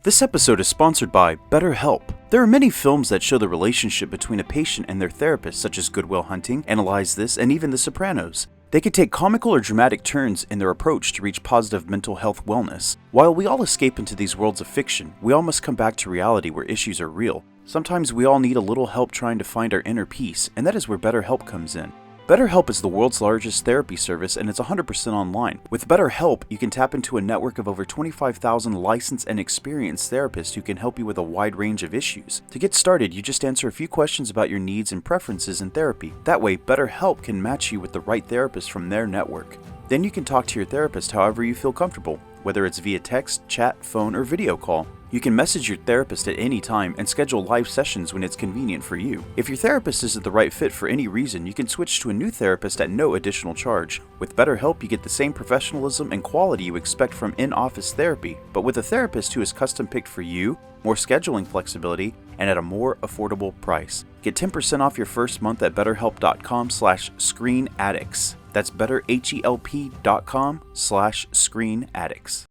This episode is sponsored by BetterHelp. There are many films that show the relationship between a patient and their therapist, such as Good Will Hunting, Analyze This, and even The Sopranos. They can take comical or dramatic turns in their approach to reach positive mental health wellness. While we all escape into these worlds of fiction, we all must come back to reality where issues are real. Sometimes we all need a little help trying to find our inner peace, and that is where BetterHelp comes in. BetterHelp is the world's largest therapy service, and it's 100% online. With BetterHelp, you can tap into a network of over 25,000 licensed and experienced therapists who can help you with a wide range of issues. To get started, you just answer a few questions about your needs and preferences in therapy. That way, BetterHelp can match you with the right therapist from their network. Then you can talk to your therapist however you feel comfortable, whether it's via text, chat, phone, or video call. You can message your therapist at any time and schedule live sessions when it's convenient for you. If your therapist isn't the right fit for any reason, you can switch to a new therapist at no additional charge. With BetterHelp, you get the same professionalism and quality you expect from in-office therapy, but with a therapist who is custom-picked for you, more scheduling flexibility, and at a more affordable price. Get 10% off your first month at betterhelp.com/screenaddicts. That's betterhelp.com/screenaddicts.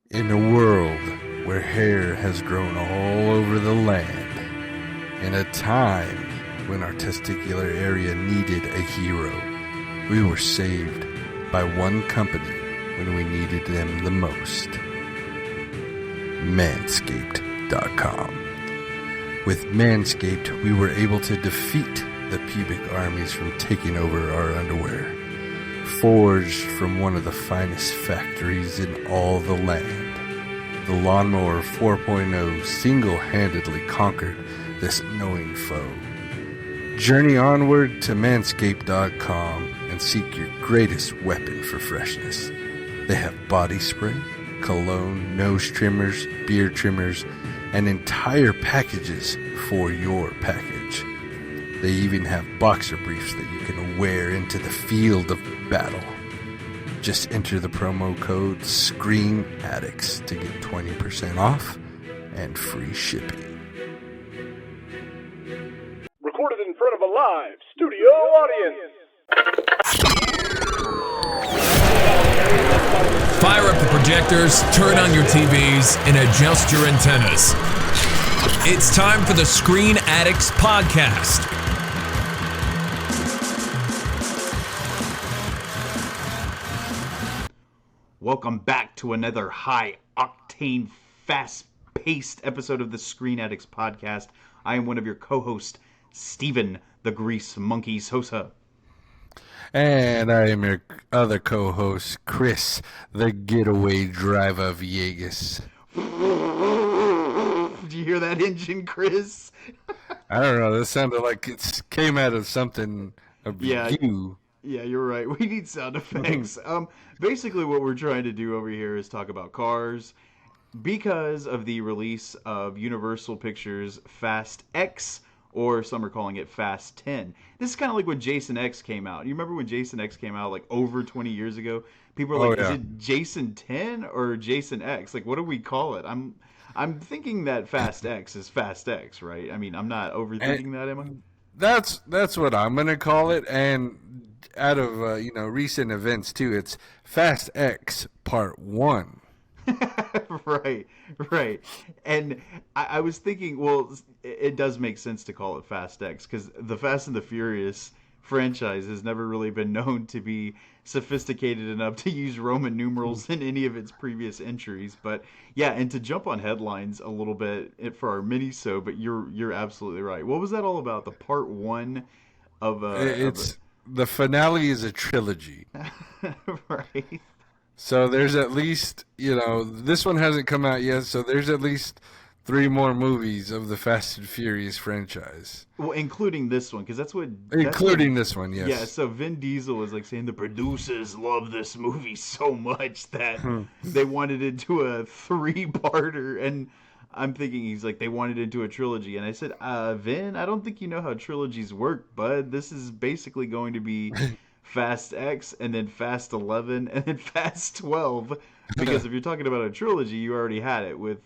In a world where hair has grown all over the land, in a time when our testicular area needed a hero, we were saved by one company when we needed them the most. Manscaped.com. With Manscaped, we were able to defeat the pubic armies from taking over our underwear. Forged from one of the finest factories in all the land, the Lawnmower 4.0 single-handedly conquered this annoying foe. Journey onward to manscaped.com and seek your greatest weapon for freshness. They have body spray, cologne, nose trimmers, beard trimmers, and entire packages for your package. They even have boxer briefs that you can wear into the field of battle. Just enter the promo code Screen Addicts to get 20% off and free shipping. Recorded in front of a live studio audience. Fire up the projectors, turn on your TVs, and adjust your antennas. It's time for the Screen Addicts Podcast. Welcome back to another high-octane, fast-paced episode of the Screen Addicts Podcast. I am one of your co-hosts, Steven the Grease Monkey Sosa. And I am your other co-host, Chris, the Getaway Driver Villegas. Did you hear that engine, Chris? I don't know, that sounded like it came out of something of you. Yeah, you're right. We need sound effects. Basically what we're trying to do over here is talk about cars because of the release of Universal Pictures Fast X, or some are calling it Fast 10. This is kind of like when Jason X came out. You remember when Jason X came out like over 20 years ago? People were like, Is it Jason 10 or Jason X? Like, what do we call it? I'm thinking that Fast X is Fast X, right? I mean, I'm not overthinking that, am I? That's what I'm going to call it, and out of recent events too, it's Fast X Part 1. Right. And I was thinking, well, it does make sense to call it Fast X because the Fast and the Furious franchise has never really been known to be sophisticated enough to use Roman numerals in any of its previous entries. But yeah, and to jump on headlines a little bit for our mini-so, but you're absolutely right. What was that all about? The Part 1 of the finale is a trilogy. Right. So there's at least, this one hasn't come out yet, so there's at least 3 more movies of the Fast and Furious franchise. Well, including this one, because this one, yes. Yeah, so Vin Diesel was like saying the producers love this movie so much that they wanted it into a 3-parter, and I'm thinking he's like, they wanted it into a trilogy. And I said, Vin, I don't think you know how trilogies work, bud. This is basically going to be Fast X, and then Fast 11, and then Fast 12. Because if you're talking about a trilogy, you already had it with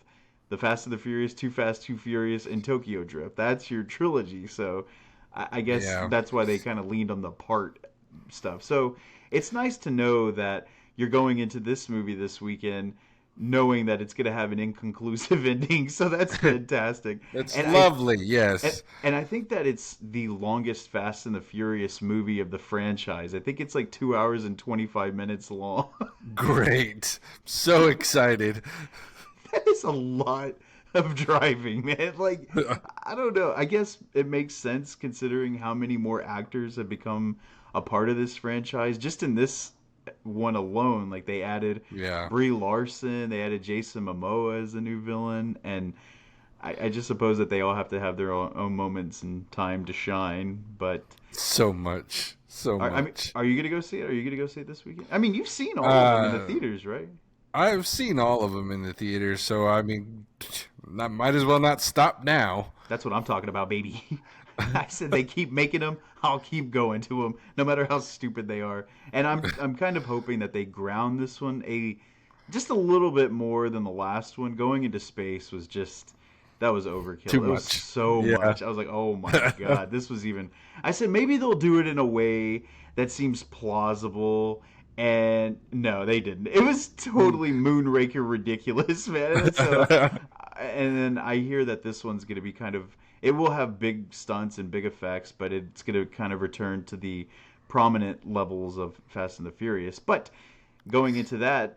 the Fast and the Furious, Too Fast, Too Furious, and Tokyo Drift. That's your trilogy. So I guess that's why they kind of leaned on the part stuff. So it's nice to know that you're going into this movie this weekend knowing that it's going to have an inconclusive ending. So that's fantastic. That's And lovely, and, yes. and I think that it's the longest Fast and the Furious movie of the franchise. I think it's like 2 hours and 25 minutes long. Great. So excited. That is a lot of driving, man. Like, I don't know. I guess it makes sense considering how many more actors have become a part of this franchise. Just in this one alone, like they added Yeah. Brie Larson, they added Jason Momoa as a new villain, and I just suppose that they all have to have their own moments and time to shine. But So much. I mean, are you gonna go see it? Are you gonna go see it this weekend? I mean, you've seen all of them in the theaters, right? I've seen all of them in the theater, so I mean, might as well not stop now. That's what I'm talking about, baby. I said they keep making them. I'll keep going to them, no matter how stupid they are. And I'm kind of hoping that they ground this one just a little bit more than the last one. Going into space was just that was overkill. Too It was much. so Yeah. much. I was like, oh my god, this was even. I said maybe they'll do it in a way that seems plausible. And no, they didn't. It was totally Moonraker ridiculous, man. And so, and then I hear that this one's going to be kind of. It will have big stunts and big effects, but it's going to kind of return to the prominent levels of Fast and the Furious. But going into that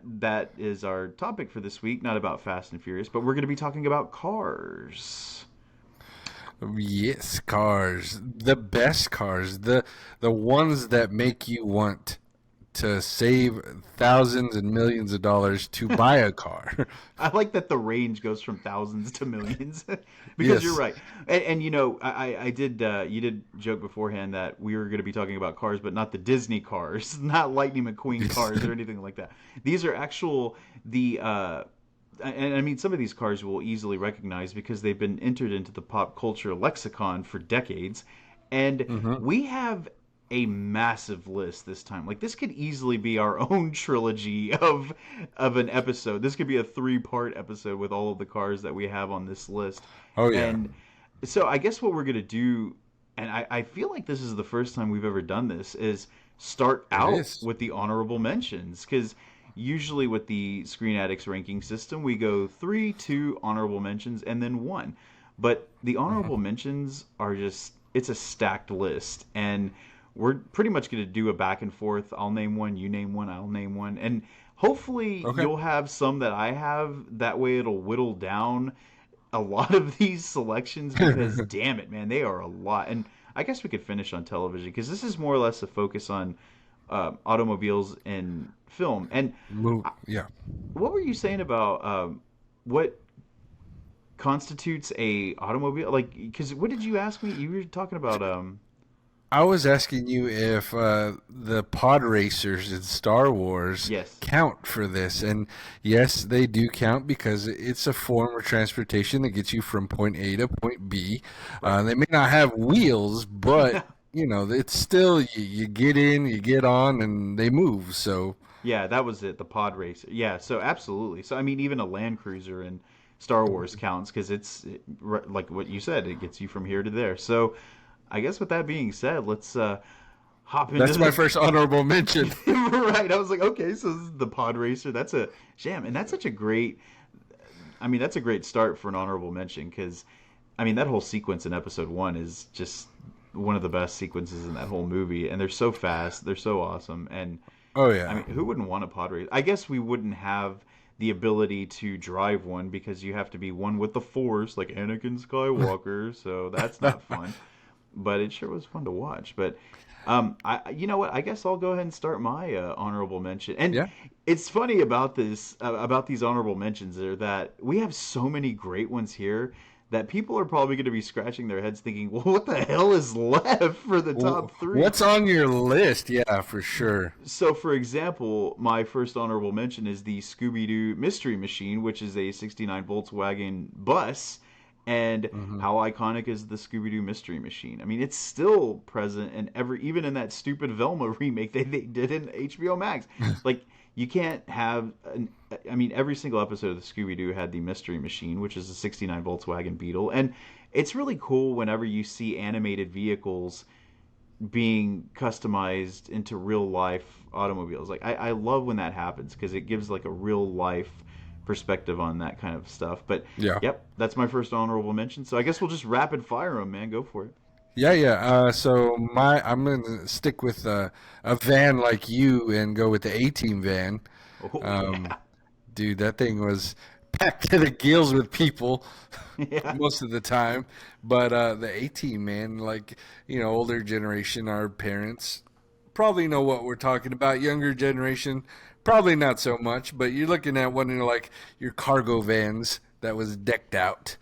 is our topic for this week. Not about Fast and Furious, but we're going to be talking about cars. Yes, cars. The best cars. The ones that make you want to save thousands and millions of dollars to buy a car. I like that the range goes from thousands to millions because Yes. you're right. And you know, I did. You did joke beforehand that we were going to be talking about cars, but not the Disney cars, not Lightning McQueen cars or anything like that. These are actual and I mean, some of these cars we'll easily recognize because they've been entered into the pop culture lexicon for decades, and we have a massive list this time. Like this could easily be our own trilogy of an episode. This could be a 3-part episode with all of the cars that we have on this list. Oh, yeah. And so I guess what we're gonna do, and I feel like this is the first time we've ever done this, is start out with the honorable mentions. Because usually with the Screen Addicts ranking system, we go 3, 2, honorable mentions, and then 1. But the honorable mentions are just, it's a stacked list. And we're pretty much going to do a back and forth. I'll name one, you name one, I'll name one. And hopefully you'll have some that I have. That way it'll whittle down a lot of these selections because, damn it, man, they are a lot. And I guess we could finish on television because this is more or less a focus on automobiles and film. And yeah. What were you saying about what constitutes a automobile? Like, because what did you ask me? You were talking about I was asking you if the pod racers in Star Wars count for this. And yes, they do count because it's a form of transportation that gets you from point A to point B. They may not have wheels, but, you know, it's still, you get in, you get on, and they move. So yeah, that was it, the pod racer. Yeah, so absolutely. So, I mean, even a Land Cruiser in Star Wars counts because it's, like what you said, it gets you from here to there. So I guess with that being said, let's hop into That's my first honorable mention. Right. I was like, okay, so this is the pod racer. That's a jam. And that's such a great, I mean, that's a great start for an honorable mention because, I mean, that whole sequence in episode 1 is just one of the best sequences in that whole movie. And they're so fast. They're so awesome. And oh, yeah. I mean, who wouldn't want a pod racer? I guess we wouldn't have the ability to drive one because you have to be one with the Force, like Anakin Skywalker. So that's not fun. But it sure was fun to watch. But you know what? I guess I'll go ahead and start my honorable mention. And it's funny about this, about these honorable mentions, are that we have so many great ones here that people are probably going to be scratching their heads thinking, well, what the hell is left for the top 3? What's on your list? Yeah, for sure. So, for example, my first honorable mention is the Scooby-Doo Mystery Machine, which is a 69 Volkswagen bus. And how iconic is the Scooby-Doo Mystery Machine? I mean, it's still present in even in that stupid Velma remake they did in HBO Max. Like, you can't have, I mean, every single episode of the Scooby-Doo had the Mystery Machine, which is a 69 Volkswagen Beetle. And it's really cool whenever you see animated vehicles being customized into real life automobiles. Like, I love when that happens because it gives like a real life perspective on that kind of stuff. But Yeah. yep, that's my first honorable mention. So I guess we'll just rapid fire them, man. Go for it. Yeah. So I'm gonna stick with a van like you and go with the A-Team van. Oh Um, yeah, Dude, that thing was packed to the gills with people yeah. most of the time. But the A-Team, man, like, older generation, our parents probably know what we're talking about. Younger generation, probably not so much. But you're looking at one of like your cargo vans that was decked out.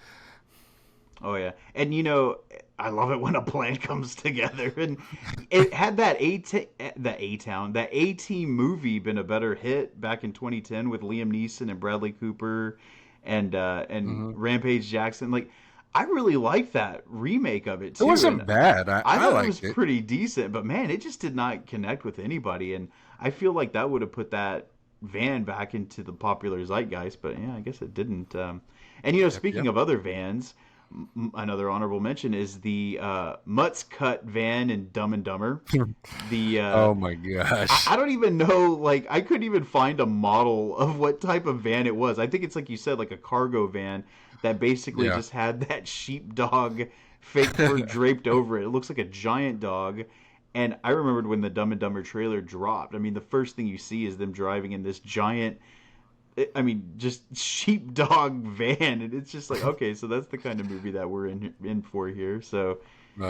Oh yeah, and I love it when a plan comes together. And it had that that A Team movie been a better hit back in 2010 with Liam Neeson and Bradley Cooper and Hmm. Rampage Jackson. Like, I really liked that remake of it It too, and wasn't bad. I I thought it was liked it. pretty decent. But man, it just did not connect with anybody, and I feel like that would have put that van back into the popular zeitgeist. But yeah, I guess it didn't. And Yep, speaking yep. of other vans, another honorable mention is the Mutts Cut van in Dumb and Dumber. The Oh my I gosh. don't even know, like, I couldn't even find a model of what type of van it was. I think it's like you said, like a cargo van that basically Yeah. just had that sheepdog fake fur draped over it. It looks like a giant dog. And I remembered when the Dumb and Dumber trailer dropped. I mean, the first thing you see is them driving in this giant, I mean, just sheepdog van, and it's just like, okay, so that's the kind of movie that we're in for here. So,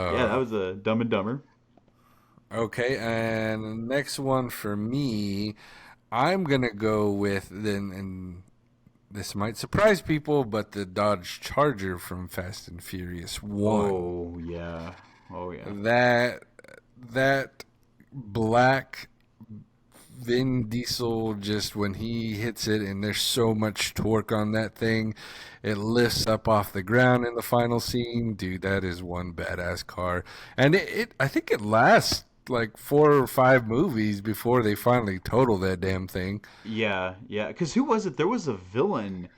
yeah, that Uh, was a Dumb and Dumber. okay, and the next one for me, I'm gonna go with and this might surprise people, but the Dodge Charger from Fast and Furious One. Oh yeah, oh yeah, That that black Vin Diesel, just when he hits it, and there's so much torque on that thing, it lifts up off the ground in the final scene. Dude, that is one badass car, and I think it lasts like 4 or 5 movies before they finally total that damn thing. yeah, yeah. Because who was it? There was a villain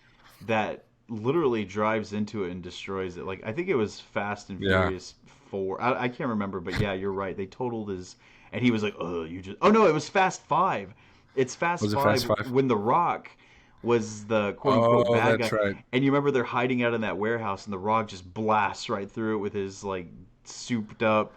that literally drives into it and destroys it. Like, I think it was Fast and Yeah, Furious 4. I can't remember, but yeah, you're right. They totaled his, and he was like, "Oh, you just." Oh no, it was Fast 5. It's Fast was it 5 Fast Five? when The Rock was the quote unquote Oh, bad that's guy, right. and you remember they're hiding out in that warehouse, and The Rock just blasts right through it with his like souped up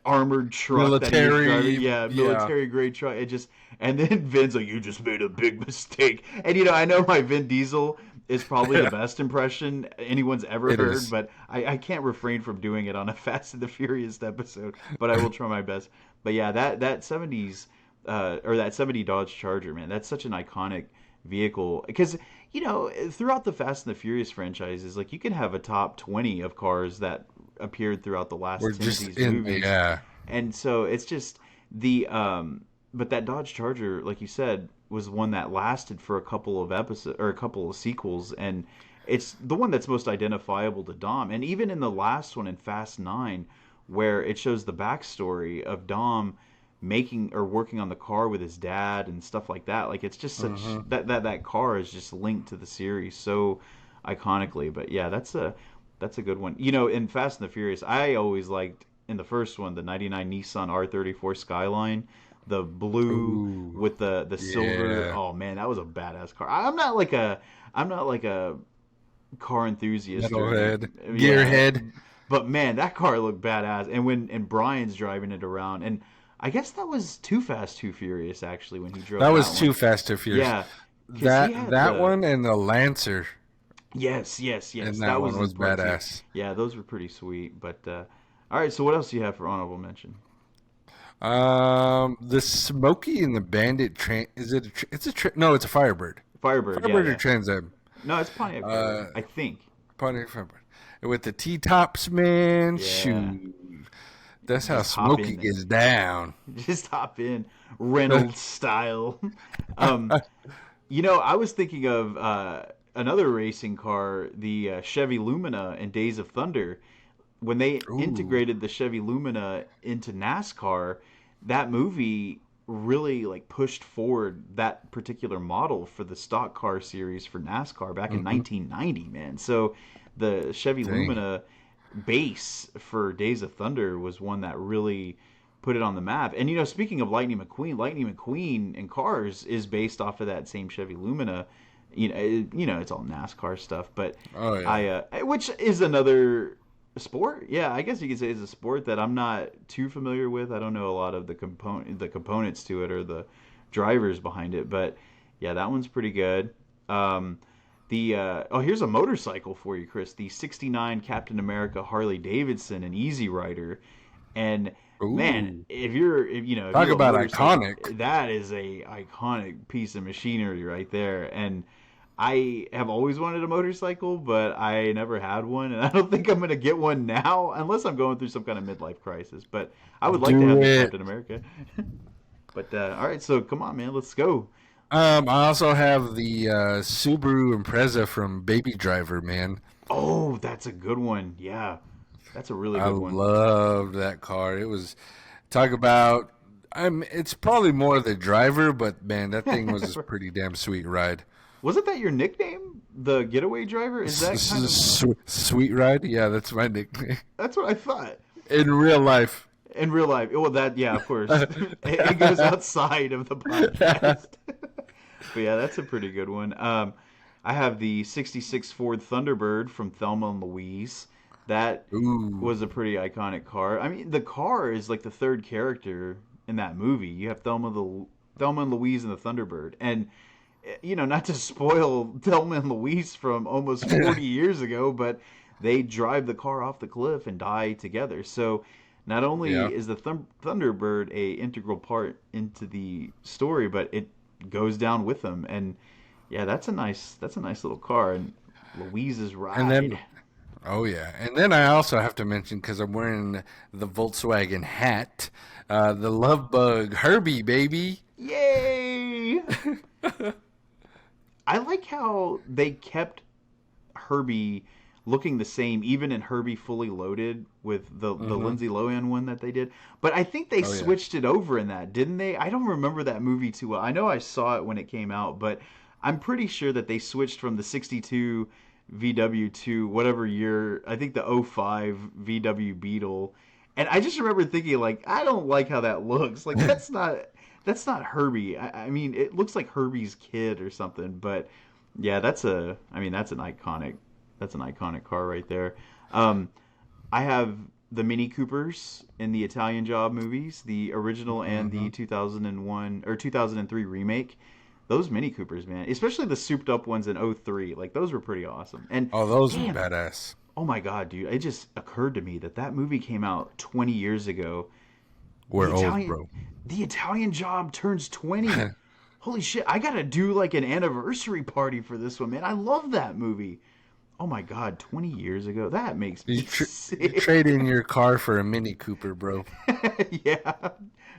armored truck that he was driving. Military, Yeah, yeah. military grade truck. It just, and then Vin's like, "You just made a big mistake." And I know my Vin Diesel is probably the best impression anyone's ever It heard, is. but I can't refrain from doing it on a Fast and the Furious episode. But I will try my best. But yeah, that '70s or that '70 Dodge Charger, man, that's such an iconic vehicle because throughout the Fast and the Furious franchises, like, you can have a top 20 of cars that appeared throughout the last We're 10 of just these in, movies. yeah. And so it's just the but that Dodge Charger, like you said, was one that lasted for a couple of episodes or a couple of sequels, and it's the one that's most identifiable to Dom. And even in the last one, in Fast 9, where it shows the backstory of Dom making or working on the car with his dad and stuff like that, like, it's just such Hmm. that car is just linked to the series so iconically. But yeah, that's a good one. In Fast and the Furious, I always liked, in the first one, the '99 Nissan R34 Skyline, the blue Ooh, with the silver. yeah. Oh man, that was a badass car. I'm not like a car enthusiast or Metalhead, anything. Yeah, gearhead. but man, that car looked badass. And Brian's driving it around, and I guess that was Too Fast, Too Furious actually when he drove That that was one. too Fast to Furious. Yeah, because he That had that the one and the Lancer yes, yes, in yes. that That one was in was part two. badass. Yeah, those were pretty sweet. But all right, so what else do you have for honorable mention? The Smokey and the Bandit train. Is it? No, it's a Firebird. Firebird, yeah, Firebird or yeah. Trans Am? No, it's Pontiac Firebird, I think. Pontiac Firebird. With the T tops, man. Yeah, Shoot, that's how just hop Smokey in there. gets down. Just hop in, Reynolds style. um, I was thinking of another racing car, the Chevy Lumina in Days of Thunder. When they Ooh. integrated the Chevy Lumina into NASCAR, that movie really like pushed forward that particular model for the stock car series for NASCAR back in Mm-hmm. 1990, man. So the Chevy Dang. Lumina base for Days of Thunder was one that really put it on the map. And speaking of Lightning McQueen in Cars is based off of that same Chevy Lumina it's all NASCAR stuff. But Oh yeah. which is another sport. Yeah, I guess you could say it's a sport that I'm not too familiar with. I don't know a lot of the components to it or the drivers behind it, but yeah, that one's pretty good. Here's a motorcycle for you, Chris. The '69 Captain America Harley Davidson, an Easy Rider, and man, Ooh. if you Talk love about motorcycle, iconic. that is a iconic piece of machinery right there. And I have always wanted a motorcycle, but I never had one, and I don't think I'm gonna get one now unless I'm going through some kind of midlife crisis. But I would like to Do have the it. Captain America. But all right, so come on, man, let's go. I also have the Subaru Impreza from Baby Driver, man. Oh, that's a good one. Yeah, that's a really I good one. loved that car. It was talk about. It's probably more the driver, but man, that thing was a pretty damn sweet ride. Wasn't that your nickname, the Getaway Driver? Is that kind of? Sweet ride? Yeah, that's my nickname That's what I thought. in real life. In real life, well, yeah, of course, it goes outside of the podcast. But yeah, that's a pretty good one. I have the '66 Ford Thunderbird from Thelma and Louise. That Ooh. was a pretty iconic car. I mean, the car is like the third character in that movie. You have Thelma and Louise and the Thunderbird, and not to spoil Thelma and Louise from almost 40 years ago, but they drive the car off the cliff and die together. So not only Yeah. is the Thunderbird a integral part into the story, but it goes down with them. And yeah, that's a nice little car. And Louise's ride. And then, oh yeah, and then I also have to mention because I'm wearing the Volkswagen hat, the Love Bug Herbie, baby. Yay! I like how they kept Herbie looking the same, even in Herbie Fully Loaded with the Lindsay Lohan one that they did. But I think they yeah. switched it over in that, didn't they? I don't remember that movie too well. I know I saw it when it came out, but I'm pretty sure that they switched from the '62 VW to whatever year, I think the '05 VW Beetle. And I just remember thinking, like, I don't like how that looks. Like, that's not Herbie. I mean, it looks like Herbie's kid or something. But yeah, that's an iconic car right there. I have the Mini Coopers in the Italian Job movies, the original and the 2001 or 2003 remake. Those Mini Coopers, man, especially the souped up ones in '03, like those were pretty awesome. And Oh, those damn, were badass. oh my god, dude, it just occurred to me that movie came out 20 years ago. We're The old, Italian, bro. the Italian Job turns 20. Holy shit, I gotta do like an anniversary party for this one, man. I love that movie. Oh my god, 20 years ago? That makes me You sick. trade in your car for a Mini Cooper, bro. Yeah,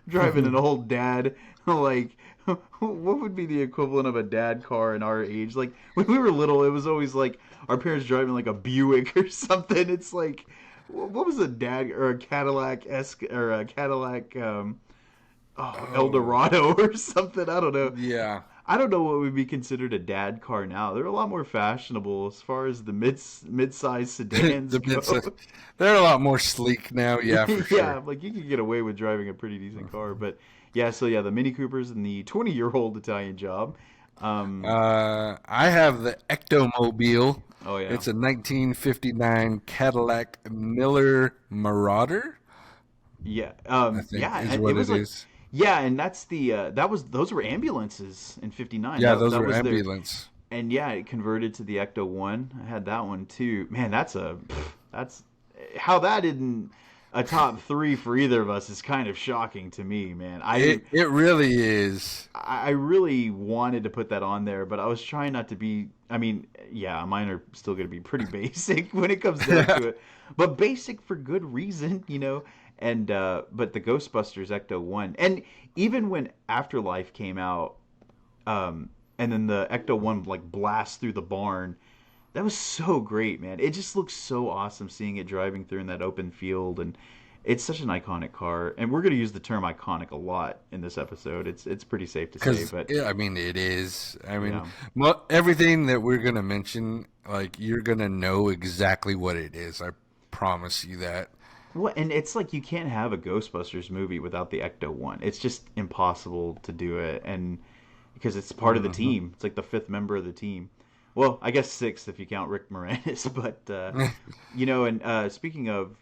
driving an old dad. Like, what would be the equivalent of a dad car in our age? Like, when we were little, it was always like our parents driving like a Buick or something. It's like, what was a dad or a Cadillac or a Cadillac Eldorado or something? I don't know. Yeah. I don't know what would be considered a dad car now. They're a lot more fashionable as far as the mid-size sedans go. They're a lot more sleek now, yeah, for sure. Yeah, like you could get away with driving a pretty decent car. But yeah, so yeah, the Mini Coopers and the 20-year-old Italian Job. I have the Ectomobile. Oh yeah, It's a 1959 Cadillac Miller Marauder. yeah, I think yeah. is And what it was it like, is. yeah, and that's those were ambulances in '59. Yeah, That- those that were was their- ambulance. and yeah, it converted to the Ecto One. I had that one too. Man, that's how that didn't a top 3 for either of us is kind of shocking to me, man. It really is. I really wanted to put that on there, but I was trying not to be. I mean, yeah, mine are still going to be pretty basic when it comes down to it, but basic for good reason. And but the Ghostbusters Ecto One, and even when Afterlife came out, and then the Ecto One like blasts through the barn, that was so great, man. It just looks so awesome seeing it driving through in that open field, and it's such an iconic car. And we're going to use the term iconic a lot in this episode. It's pretty safe to say, but I mean, it is. I mean, Yeah. everything that we're gonna mention, like you're gonna know exactly what it is. I promise you that. what? And it's like you can't have a Ghostbusters movie without the Ecto One. It's just impossible to do it. And because it's part of the team. It's like the fifth member of the team. Well, I guess sixth if you count Rick Moranis. But and speaking of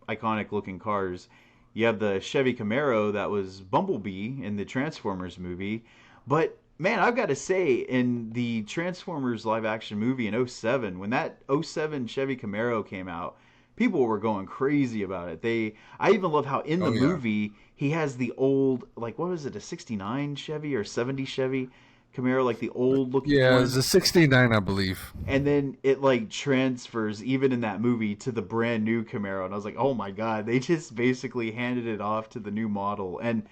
iconic looking cars, you have the Chevy Camaro that was Bumblebee in the Transformers movie. But man, I've got to say, in the Transformers live action movie in '07, when that '07 Chevy Camaro came out, people were going crazy about it. I even love how in the movie he has the old, like, what was it, a '69 Chevy or '70 Chevy Camaro, like the old looking Yeah, one. it was a '69, I believe. And then it like transfers even in that movie to the brand new Camaro, and I was like, oh my god, they just basically handed it off to the new model. And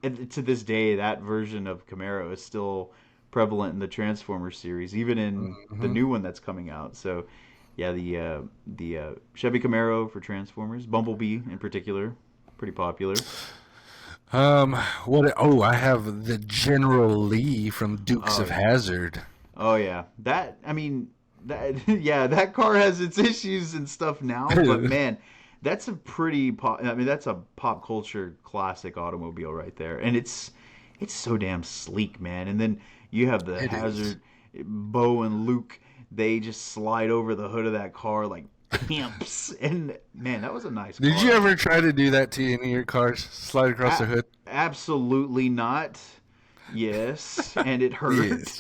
to this day, that version of Camaro is still prevalent in the Transformers series, even in the new one that's coming out. So yeah, the Chevy Camaro for Transformers, Bumblebee in particular, pretty popular. What? Oh, I have the General Lee from Dukes of Hazzard. Oh yeah, that that car has its issues and stuff now, but man, that's a pretty that's a pop culture classic automobile right there, and it's so damn sleek, man. And then you have the Hazard, Bo and Luke. They just slide over the hood of that car like pimps, and man, that was a nice car. Did you ever try to do that to any of your cars? Slide across the hood? Absolutely not. Yes, and it hurt. Yes.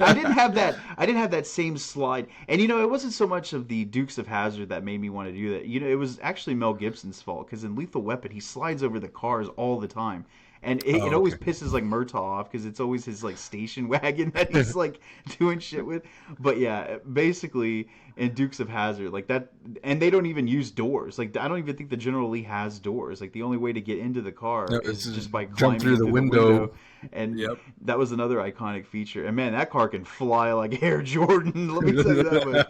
I didn't have that same slide. And it wasn't so much of the Dukes of Hazzard that made me want to do that. It was actually Mel Gibson's fault, because in Lethal Weapon he slides over the cars all the time. And it always pisses like Murtaugh off, because it's always his like station wagon that he's like doing shit with. But yeah, basically in Dukes of Hazzard, like that, and they don't even use doors. Like I don't even think the General Lee has doors. Like the only way to get into the car is just by climbing through the window. And that was another iconic feature. And man, that car can fly like Air Jordan. Let me tell you that.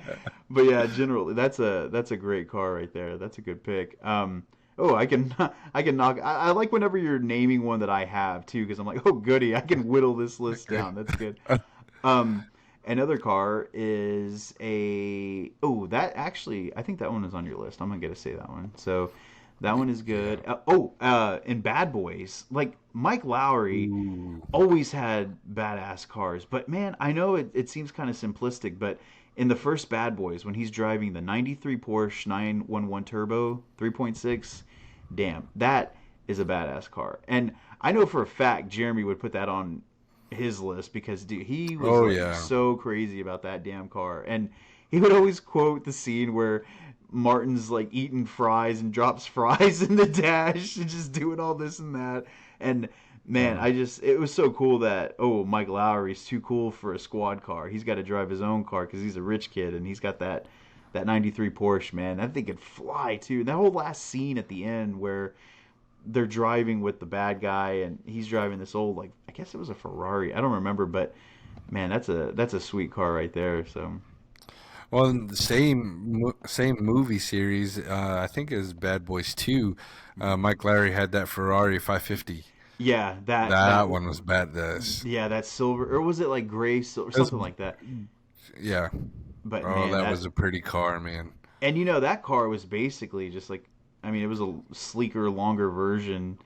But yeah, generally that's a great car right there. That's a good pick. I can knock. I like whenever you're naming one that I have too, because I'm like, oh goody, I can whittle this list down. That's good. Another car is that actually, I think that one is on your list. I'm gonna say that one. So that one is good. In Bad Boys, like Mike Lowry always had badass cars, but man, I know it seems kind of simplistic, but in the first Bad Boys, when he's driving the '93 Porsche 911 Turbo 3.6, damn, that is a badass car. And I know for a fact Jeremy would put that on his list, because dude, he was so crazy about that damn car. And he would always quote the scene where Martin's like eating fries and drops fries in the dash and just doing all this and that. And man, it was so cool that, Mike Lowry's too cool for a squad car. He's got to drive his own car because he's a rich kid, and he's got that 93 Porsche, man. That thing could fly too. That whole last scene at the end where they're driving with the bad guy and he's driving this old, like, I guess it was a Ferrari. I don't remember, but man, that's a sweet car right there. So. Well, in the same movie series, I think it was Bad Boys 2, Mike Lowry had that Ferrari 550. Yeah, that one was badass. Yeah, that silver, or was it like gray silver, something like that? Yeah. But man, that was a pretty car, man. And that car was basically just like, it was a sleeker, longer version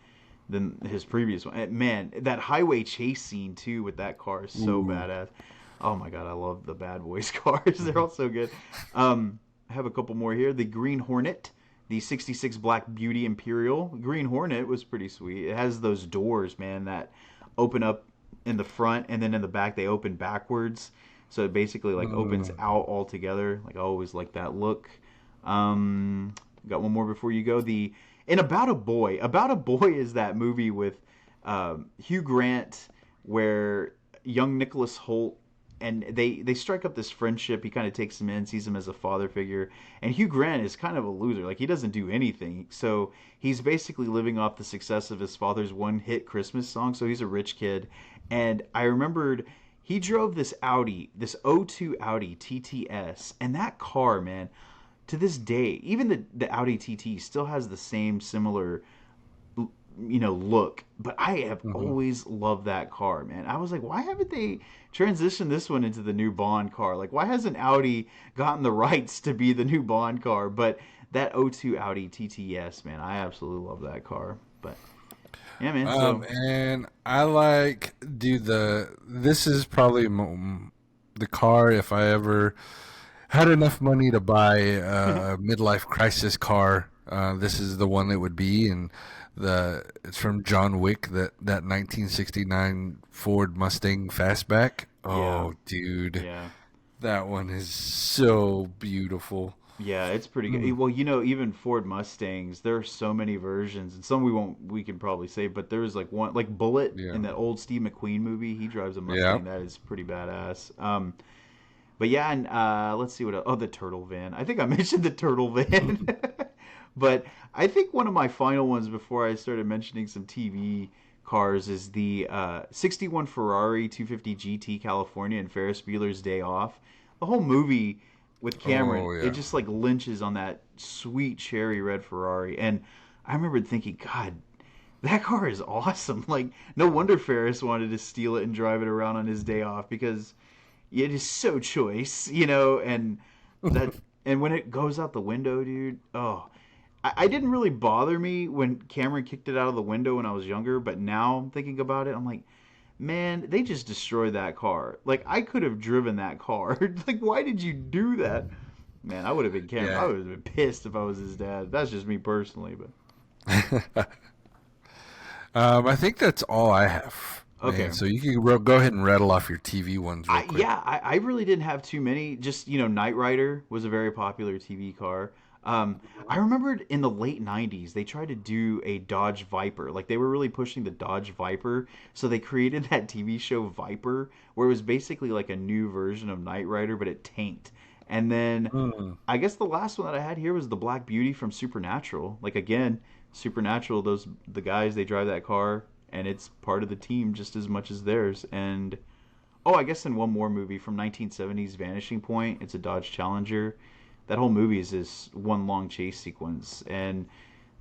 than his previous one. And man, that highway chase scene too with that car is so badass. Oh my god, I love the Bad Boys cars. They're all so good. I have a couple more here. The Green Hornet, the '66 Black Beauty Imperial. Green Hornet was pretty sweet. It has those doors, man, that open up in the front, and then in the back they open backwards. So it basically like opens out altogether. Like I always like that look. Got one more before you go. About a Boy. About a Boy is that movie with Hugh Grant where young Nicholas Hoult, and they strike up this friendship. He kind of takes him in, sees him as a father figure. And Hugh Grant is kind of a loser. Like, he doesn't do anything. So he's basically living off the success of his father's one-hit Christmas song. So he's a rich kid. And I remembered he drove this Audi, this '02 Audi TTS. And that car, man, to this day, even the Audi TT still has the same similar look, but I have always loved that car, man. I was like, why haven't they transitioned this one into the new Bond car? Like, why hasn't Audi gotten the rights to be the new Bond car? But that '02 Audi TTS, man, I absolutely love that car. But Yeah, man. So And I like this is probably the car if I ever had enough money to buy a midlife crisis car. This is the one that would be, and it's from John Wick, that 1969 Ford Mustang Fastback. yeah, Oh, dude, yeah. that one is so beautiful. Yeah, it's pretty good. Well, even Ford Mustangs, there are so many versions, and some we can probably say, but there's like one, like Bullet Yeah, in that old Steve McQueen movie. He drives a yeah. Mustang that is pretty badass. But yeah, and let's see what else. Oh, the Turtle Van. I think I mentioned the Turtle Van. But I think one of my final ones before I started mentioning some TV cars is the 61 Ferrari 250 GT California and Ferris Bueller's Day Off. The whole movie with Cameron, Oh it yeah. just like lynches on that sweet cherry red Ferrari. And I remember thinking, God, that car is awesome. Like, no wonder Ferris wanted to steal it and drive it around on his day off because it is so choice, and that and when it goes out the window, dude, oh, I didn't really bother me when Cameron kicked it out of the window when I was younger, but now I'm thinking about it, I'm like, man, they just destroyed that car. Like, I could have driven that car. Like, why did you do that? Man, I would have been Cameron. I Yeah. would have been pissed if I was his dad. That's just me personally, but I think that's all I have, okay. man. So you can go ahead and rattle off your TV ones real quick. I really didn't have too many. Just, Knight Rider was a very popular TV car. I remembered in the late 90s, they tried to do a Dodge Viper. Like, they were really pushing the Dodge Viper. So they created that TV show Viper, where it was basically like a new version of Knight Rider, but it tanked. And then Mm. I guess the last one that I had here was the Black Beauty from Supernatural. Like, again, Supernatural, the guys, they drive that car, and it's part of the team just as much as theirs. And oh, I guess in one more movie from 1970s, Vanishing Point. It's a Dodge Challenger. That whole movie is this one long chase sequence, and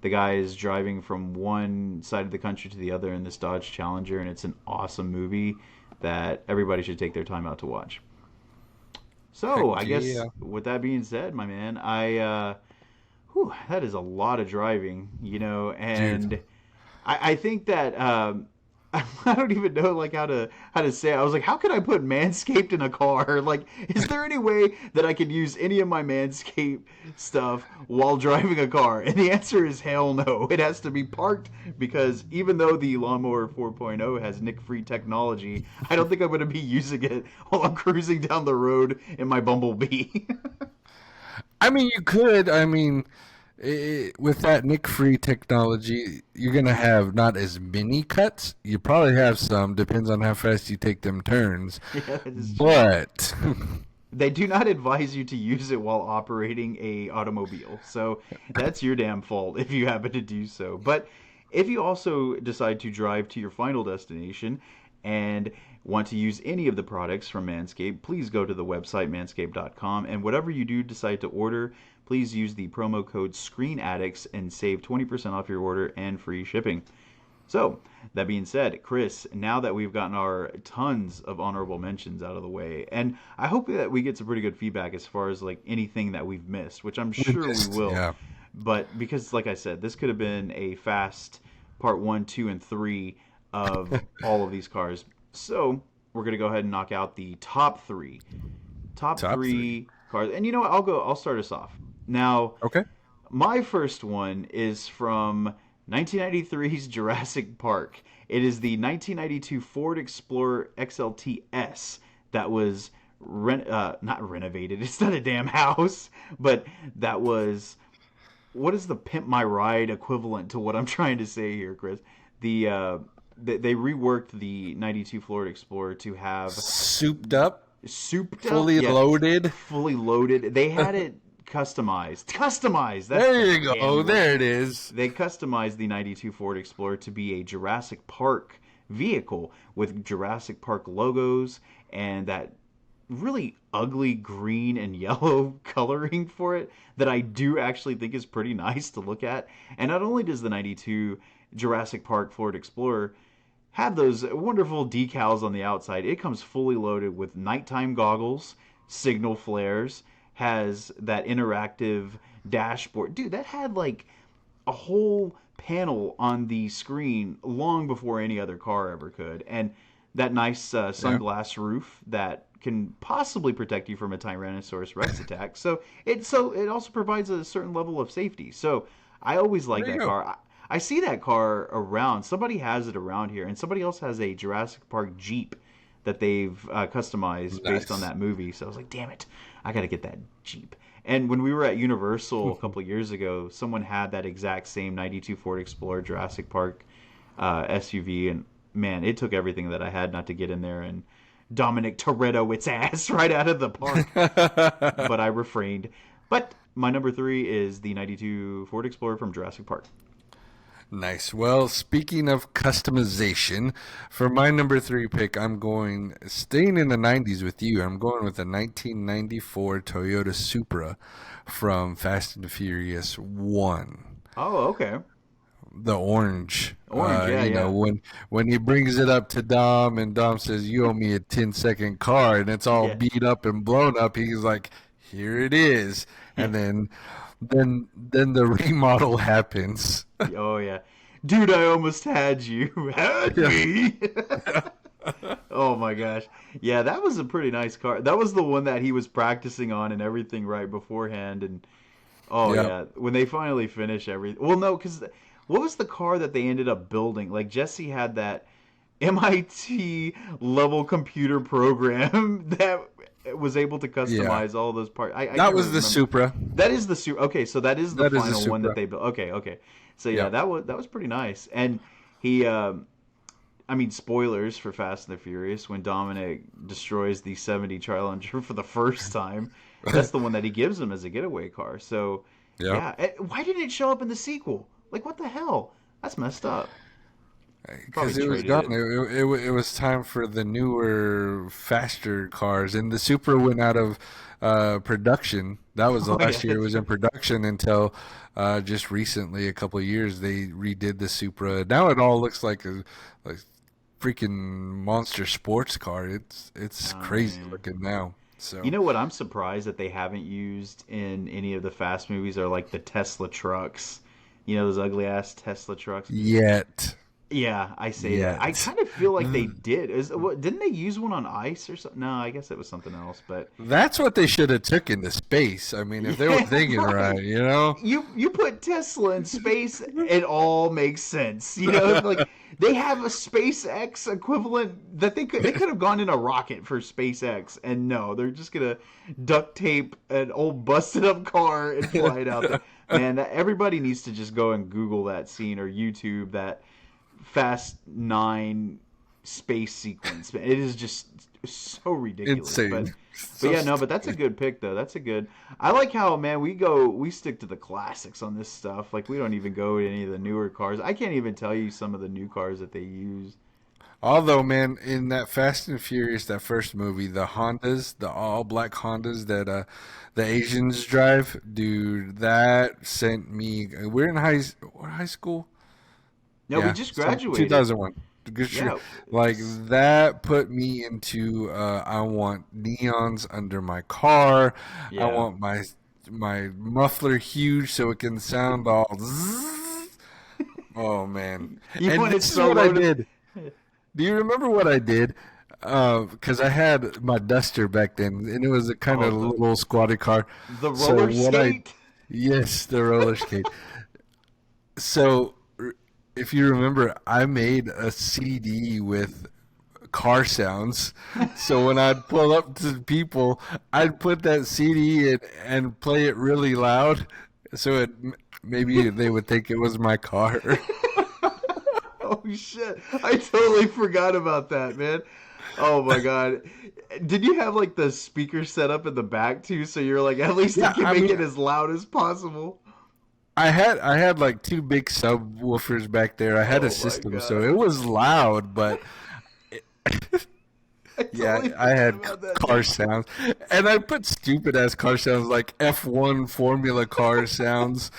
the guy is driving from one side of the country to the other in this Dodge Challenger, and it's an awesome movie that everybody should take their time out to watch. Heck So I guess yeah. with that being said, my man, that is a lot of driving, Dude. and I think that I don't even know like how to say it. I was like, how can I put Manscaped in a car? Like, is there any way that I could use any of my Manscaped stuff while driving a car? And the answer is hell no. It has to be parked because even though the Lawnmower 4.0 has nick-free technology, I don't think I'm going to be using it while I'm cruising down the road in my Bumblebee. I mean, you could. I mean, with that nick-free technology, you're gonna have not as many cuts. You probably have some. Depends on how fast you take them turns. Yeah, that is true. But They do not advise you to use it while operating a automobile. So that's your damn fault if you happen to do so. But if you also decide to drive to your final destination and want to use any of the products from Manscaped, please go to the website manscaped.com, and whatever you do decide to order, please use the promo code Screen Addicts and save 20% off your order and free shipping. So, that being said, Chris, now that we've gotten our tons of honorable mentions out of the way, and I hope that we get some pretty good feedback as far as like anything that we've missed, which I'm we sure we missed. will. Yeah. But because, like I said, this could have been a fast part 1, 2, and 3 of all of these cars. So, we're going to go ahead and knock out the top three. Top Top three. three cars. And you know what? I'll start us off. Now, Okay. my first one is from 1993's Jurassic Park. It is the 1992 Ford Explorer XLT-S that was not renovated. It's not a damn house, but that was what is the Pimp My Ride equivalent to what I'm trying to say here, Chris? They reworked the 92 Ford Explorer to have Souped up, souped up, fully yeah, loaded. fully loaded. They had it customized. Customized. That's There the you go. damn word. There it is. They customized the 92 Ford Explorer to be a Jurassic Park vehicle with Jurassic Park logos and that really ugly green and yellow coloring for it that I do actually think is pretty nice to look at. And not only does the 92 Jurassic Park Ford Explorer have those wonderful decals on the outside, it comes fully loaded with nighttime goggles, signal flares, has that interactive dashboard. Dude, that had like a whole panel on the screen long before any other car ever could, and that nice sunglass roof that can possibly protect you from a Tyrannosaurus Rex attack. So it also provides a certain level of safety. So I always like that car. I see that car around. Somebody has it around here, and somebody else has a Jurassic Park Jeep that they've customized based on that movie. So I was like, damn it, I got to get that Jeep. And when we were at Universal a couple of years ago, someone had that exact same 92 Ford Explorer Jurassic Park SUV, and man, it took everything that I had not to get in there and Dominic Toretto its ass right out of the park. But I refrained. But my number 3 is the 92 Ford Explorer from Jurassic Park. Nice. Well, speaking of customization, for my number 3 pick, staying in the 90s with you. I'm going with a 1994 Toyota Supra from Fast and Furious 1. Oh, okay. The orange. Yeah, you know, when he brings it up to Dom and Dom says, "You owe me a 10-second car," and it's all beat up and blown up, he's like, "Here it is." And then the remodel happens. Oh yeah, dude, I almost had you. Had me. Oh my gosh, yeah, that was a pretty nice car. That was the one that he was practicing on and everything right beforehand. And yeah, when they finally finish everything. Well, no, because what was the car that they ended up building? Like Jesse had that MIT level computer program that was able to customize all those parts. That was the Supra. That is the Supra. Okay, so that is the final one that they built. Okay. So yeah, that was pretty nice. And he, I mean, spoilers for Fast and the Furious. When Dominic destroys the '70 Challenger for the first time, that's the one that he gives him as a getaway car. So yeah, why didn't it show up in the sequel? Like, what the hell? That's messed up. Because it was gone. It was time for the newer, faster cars, and the Supra went out of production. That was the last year it was in production until just recently, a couple of years, they redid the Supra. Now it all looks like a freaking monster sports car. It's crazy looking now. So you know what? I'm surprised that they haven't used in any of the Fast movies are like the Tesla trucks. You know, those ugly ass Tesla trucks. Yet. Yeah, I say that. I kind of feel like they did. Didn't they use one on ice or something? No, I guess it was something else. But that's what they should have took into space. I mean, if they were thinking right, you know. You put Tesla in space, it all makes sense. You know, like they have a SpaceX equivalent that they could have gone in a rocket for SpaceX, and no, they're just gonna duct tape an old busted up car and fly it out there. Man, everybody needs to just go and Google that scene or YouTube that Fast 9 space sequence. It is just so ridiculous. Insane. But that's a good pick though. That's a good. I like how, man, we stick to the classics on this stuff. Like we don't even go to any of the newer cars. I can't even tell you some of the new cars that they use. Although, man, in that Fast and Furious, that first movie, the Hondas, the all-black Hondas that the Asians drive, dude, that sent me. We're in high school. No, we just graduated. 2001. Yeah. Like that put me into. I want neons under my car. Yeah. I want my muffler huge so it can sound all. Zzz. Oh man! And this is what I did. Do you remember what I did? Because I had my Duster back then, and it was a kind of little squatty car. The roller skate? Yes, the roller skate. So, if you remember, I made a CD with car sounds. So when I'd pull up to people, I'd put that CD in and play it really loud, so maybe they would think it was my car. Oh shit! I totally forgot about that, man. Oh my god! Did you have like the speaker set up in the back too? So you're like, at least I can make it as loud as possible. I had like two big subwoofers back there. I had a system, so it was loud, but I had car sounds, and I put stupid ass car sounds like F1 Formula car sounds.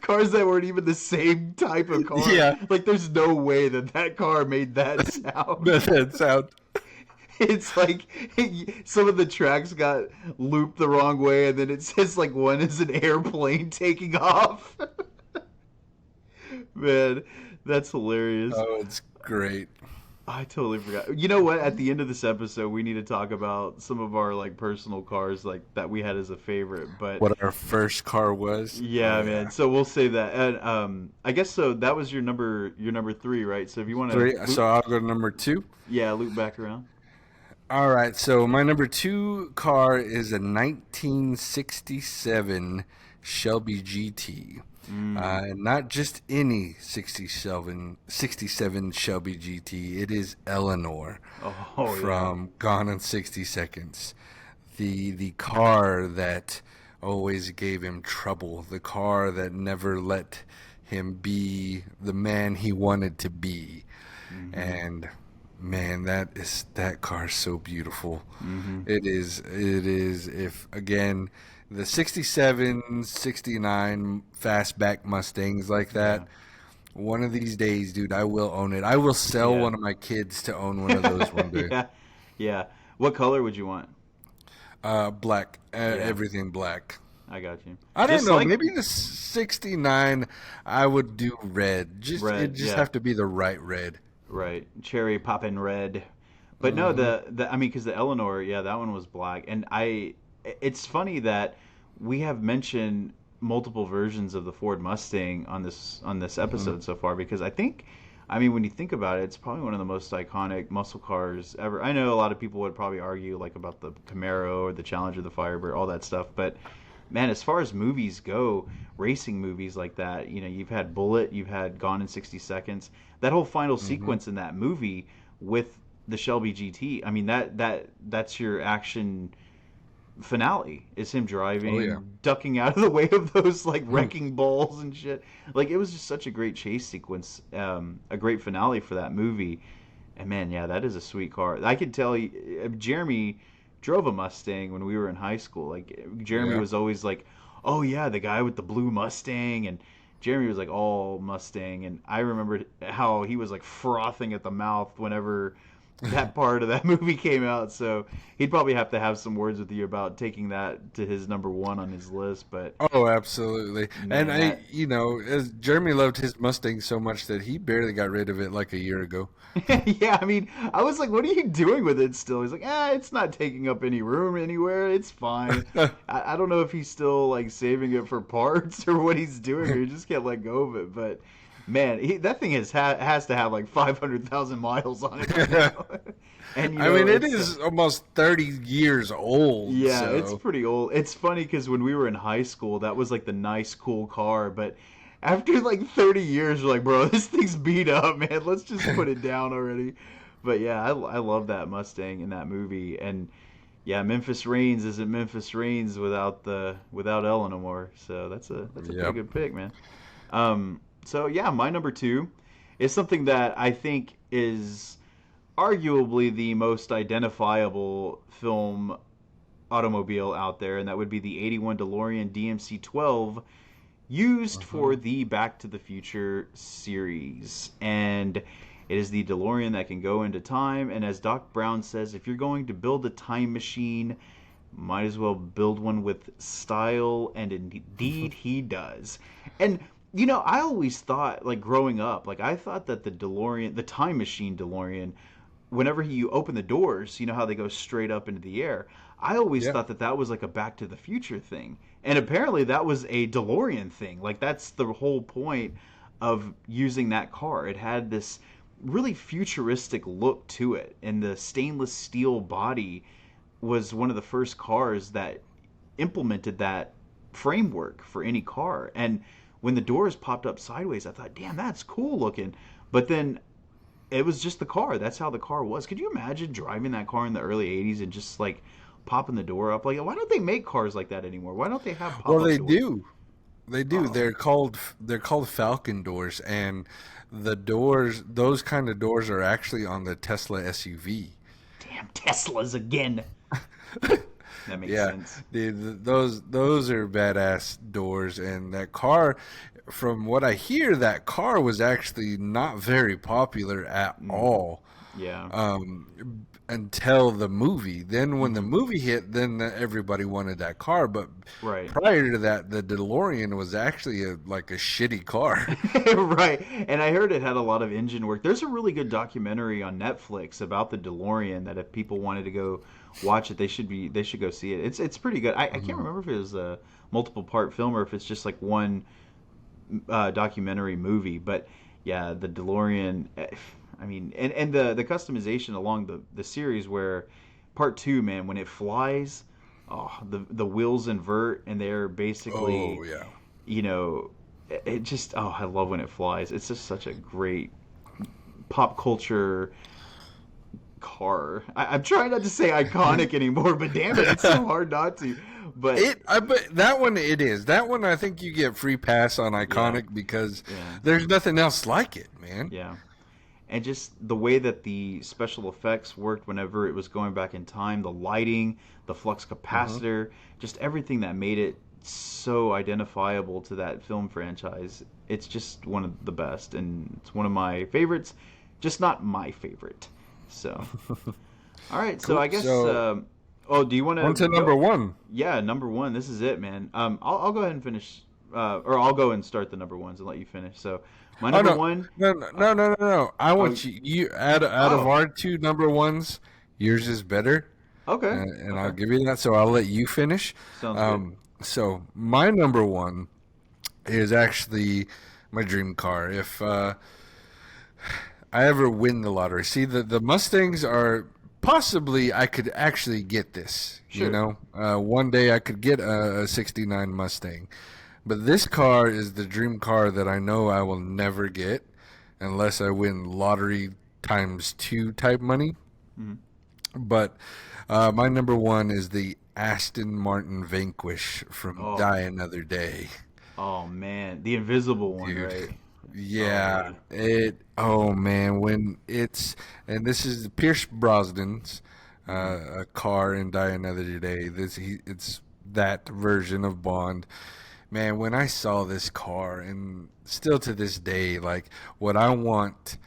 Cars that weren't even the same type of car. Yeah, like there's no way that car made that sound. That sound. It's like some of the tracks got looped the wrong way, and then it says like one is an airplane taking off. Man, that's hilarious. Oh, it's great. I totally forgot. You know what? At the end of this episode, we need to talk about some of our like personal cars like that we had as a favorite. But What our first car was. yeah, Oh, man. So we'll save that. And I guess so. That was your number 3, right? So if you want to, Three. So I'll go to number 2. yeah, loop back around. All right. So my number 2 car is a 1967 Shelby GT. Not just any 67 Shelby GT. It is Eleanor from Gone in 60 Seconds. The car that always gave him trouble. The car that never let him be the man he wanted to be. Mm-hmm. And man, that car is so beautiful. Mm-hmm. It is. If again, the 67, 69 fastback Mustangs like that. Yeah. One of these days, dude, I will own it. I will sell one of my kids to own one of those one day. Yeah. What color would you want? Black. Everything black. I got you. I don't know. Maybe the 69, I would do red. It just have to be the right red. Right, cherry poppin' red. But no, because the Eleanor, that one was black, and it's funny that we have mentioned multiple versions of the Ford Mustang on this episode so far, because when you think about it, it's probably one of the most iconic muscle cars ever. I know a lot of people would probably argue like about the Camaro or the Challenger, the Firebird, all that stuff, but man, as far as movies go, racing movies like that, you've had Bullet, you've had Gone in 60 Seconds. That whole final sequence in that movie with the Shelby GT, I mean, that's your action finale. Is him driving, ducking out of the way of those like wrecking balls and shit. Like, it was just such a great chase sequence, a great finale for that movie. And man, that is a sweet car. I could tell you, Jeremy drove a Mustang when we were in high school. Like, Jeremy was always like, oh yeah, the guy with the blue Mustang, and Jeremy was like all Mustang, and I remembered how he was like frothing at the mouth whenever that part of that movie came out. So he'd probably have to have some words with you about taking that to his number 1 on his list. But oh, absolutely. Man, and as Jeremy loved his Mustang so much that he barely got rid of it like a year ago. Yeah, I mean, I was like, what are you doing with it still? He's like, it's not taking up any room anywhere. It's fine. I don't know if he's still like saving it for parts or what he's doing, or he just can't let go of it. But man, that thing has to have like 500,000 miles on it right now. And it is almost 30 years old. Yeah, so. It's pretty old. It's funny because when we were in high school, that was like the nice, cool car. But after like 30 years, we're like, bro, this thing's beat up, man. Let's just put it down already. But yeah, I love that Mustang in that movie. And yeah, Memphis Reigns isn't Memphis Reigns without Eleanor. So that's a pretty good pick, man. So yeah, my number 2 is something that I think is arguably the most identifiable film automobile out there, and that would be the 81 DeLorean DMC-12, used for the Back to the Future series. And it is the DeLorean that can go into time, and as Doc Brown says, if you're going to build a time machine, might as well build one with style, and indeed he does. And I always thought, like, growing up, like, I thought that the DeLorean, the time machine DeLorean, whenever you open the doors, you know how they go straight up into the air. I always thought that was like a Back to the Future thing. And apparently that was a DeLorean thing. Like, that's the whole point of using that car. It had this really futuristic look to it. And the stainless steel body was one of the first cars that implemented that framework for any car. And when the doors popped up sideways, I thought, damn, that's cool looking. But then it was just the car. That's how the car was. Could you imagine driving that car in the early 80s and just like popping the door up? Like, why don't they make cars like that anymore? Why don't they have pop-up doors? They do. They're called Falcon doors, and the doors, those kind of doors are actually on the Tesla SUV. Damn Teslas again. That makes sense. Those are badass doors, and that car, from what I hear, that car was actually not very popular at all. Yeah. Until the movie. Then when the movie hit, then everybody wanted that car. But Right. prior to that, the DeLorean was actually like a shitty car. Right. And I heard it had a lot of engine work. There's a really good documentary on Netflix about the DeLorean that if people wanted to go watch it, they should go see it. It's pretty good. I can't remember if it was a multiple part film or if it's just like one documentary movie. But yeah, the DeLorean. I mean, and the customization along the series where part 2, man, when it flies, the wheels invert and they're basically, Oh yeah. you know, it just, I love when it flies. It's just such a great pop culture car. I'm trying not to say iconic anymore, but damn it, it's so hard not to. But But that one, it is. That one, I think you get free pass on iconic because there's nothing else like it, man. yeah. And just the way that the special effects worked whenever it was going back in time, the lighting, the flux capacitor, just everything that made it so identifiable to that film franchise. It's just one of the best, and it's one of my favorites, just not my favorite. So, all right. So Cool. I guess. So, Do you want to? On to number one. Yeah, number one. This is it, man. I'll go ahead and finish, or I'll go and start the number ones and let you finish. So, my number one. No. I want you out of our two number ones, yours is better. Okay. And I'll give you that. So I'll let you finish. Sounds good. So my number one is actually my dream car. If I ever win the lottery, see the Mustangs are possibly I could actually get this. Sure. You know, one day I could get a '69 Mustang. But this car is the dream car that I know I will never get unless I win lottery times 2 type money. Mm-hmm. But my number one is the Aston Martin Vanquish from Die Another Day. Oh man, the invisible one, Dude. right? Yeah, when it's, and this is Pierce Brosnan's a car in Die Another Day. It's that version of Bond. Man, when I saw this car, and still to this day, like what I want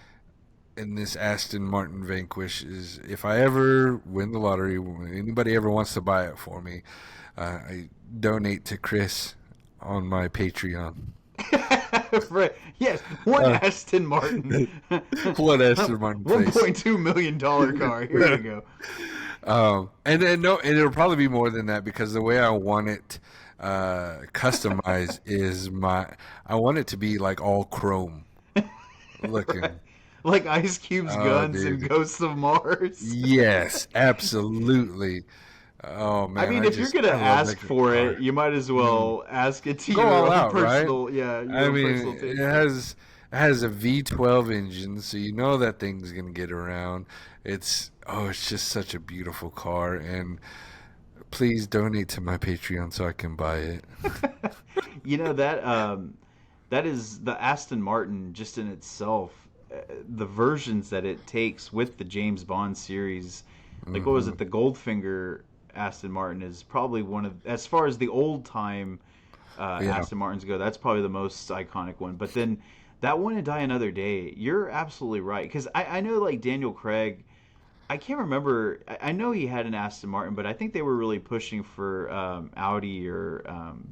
in this Aston Martin Vanquish is if I ever win the lottery, when anybody ever wants to buy it for me, I donate to Chris on my Patreon. Right. Yes, one Aston Martin. One Aston Martin, please. $1.2 million car. Here you go. And it'll probably be more than that because the way I want it customized is I want it to be like all chrome looking. Like Ice Cube's guns dude. and Ghosts of Mars. Yes, absolutely. Oh man! I mean, if you're gonna ask for it, you might as well ask it to Go your all own out, personal. right? Yeah, your I own mean, personal it taste. has a V12 engine, so you know that thing's gonna get around. It's just such a beautiful car, and please donate to my Patreon so I can buy it. You know that is the Aston Martin just in itself. The versions that it takes with the James Bond series, like what was it? The Goldfinger Aston Martin is probably one of, as far as the old time Aston Martins go, that's probably the most iconic one. But then that one in Die Another Day, you're absolutely right, because I know like Daniel Craig, I can't remember. I know he had an Aston Martin, but I think they were really pushing for Audi or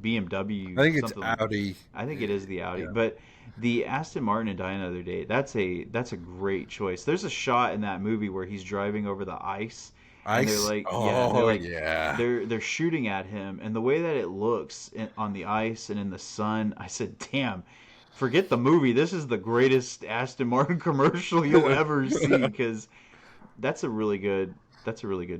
BMW. I think it's something like Audi. I think it is the Audi, Yeah. but the Aston Martin in Die Another Day, that's a great choice. There's a shot in that movie where he's driving over the ice. And they're like, they're shooting at him, and the way that it looks on the ice and in the sun, I said, "Damn, forget the movie. This is the greatest Aston Martin commercial you'll ever see." Because that's a really good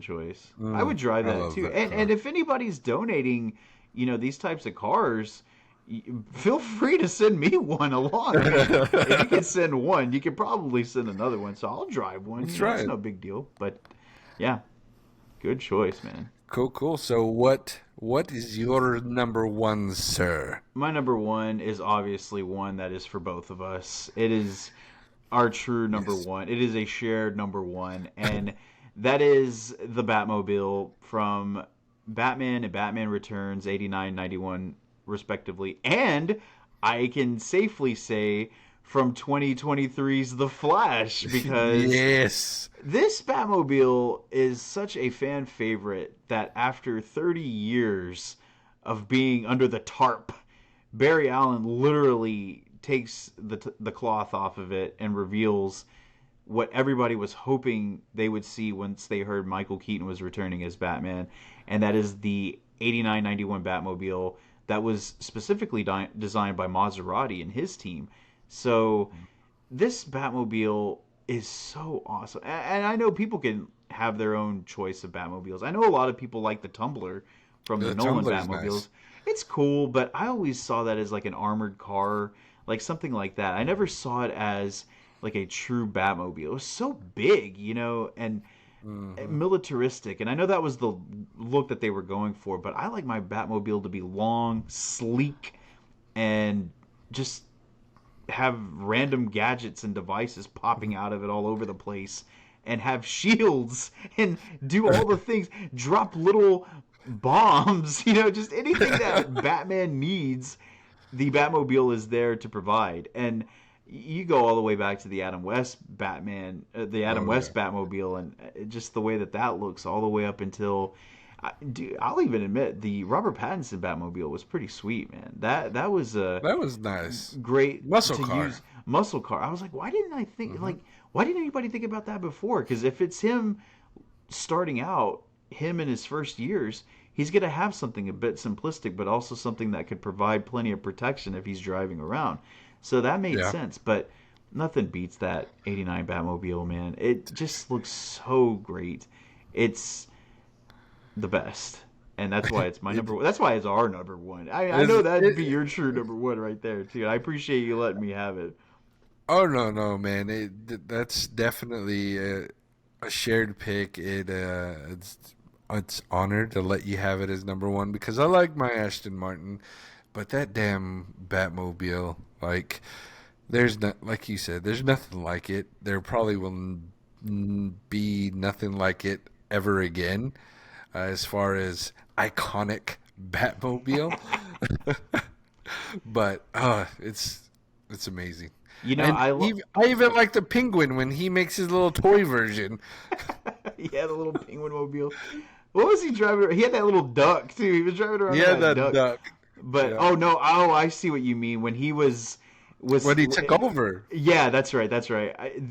choice. I would drive that too. And if anybody's donating, these types of cars, feel free to send me one along. If you can send one, you can probably send another one. So I'll drive one. That's right. It's no big deal. But yeah, good choice, man. Cool. So what is your number one, sir? My number one is obviously one that is for both of us. It is our true number one. It is a shared number one, and that is the Batmobile from Batman and Batman Returns, 89, 91, respectively. And I can safely say from 2023's The Flash, because Yes. this Batmobile is such a fan favorite that after 30 years of being under the tarp, Barry Allen literally takes the cloth off of it and reveals what everybody was hoping they would see once they heard Michael Keaton was returning as Batman, and that is the 8991 Batmobile that was specifically designed by Maserati and his team. So this Batmobile is so awesome. And I know people can have their own choice of Batmobiles. I know a lot of people like the Tumbler from the Nolan Tumbler's Batmobiles. nice. It's cool, but I always saw that as like an armored car, like something like that. I never saw it as like a true Batmobile. It was so big, and militaristic. And I know that was the look that they were going for, but I like my Batmobile to be long, sleek, and just have random gadgets and devices popping out of it all over the place, and have shields and do all the things, drop little bombs, just anything that Batman needs, the Batmobile is there to provide. And you go all the way back to the Adam West Batman, the Adam West Batmobile, and just the way that looks all the way up until, I'll even admit, the Robert Pattinson Batmobile was pretty sweet, man. That was nice. Great Muscle to car. use. Muscle car. I was like, why didn't I think why didn't anybody think about that before? Because if it's him starting out, him in his first years, he's gonna have something a bit simplistic, but also something that could provide plenty of protection if he's driving around. So that made sense, but nothing beats that 89 Batmobile, man. It just looks so great. It's the best. And that's why it's my number one. That's why it's our number one. I know that'd be your true number one right there, too. I appreciate you letting me have it. Oh, no, man. That's definitely a shared pick. It's honored to let you have it as number one, because I like my Aston Martin, but that damn Batmobile, like, there's not, like you said, there's nothing like it. There probably will be nothing like it ever again, as far as iconic Batmobile. But it's amazing. I even like the Penguin when he makes his little toy version. He had a little Penguin mobile. What was he driving around? He had that little duck too. He was driving around with that duck. But I see what you mean. When he was when he took over. Yeah, that's right.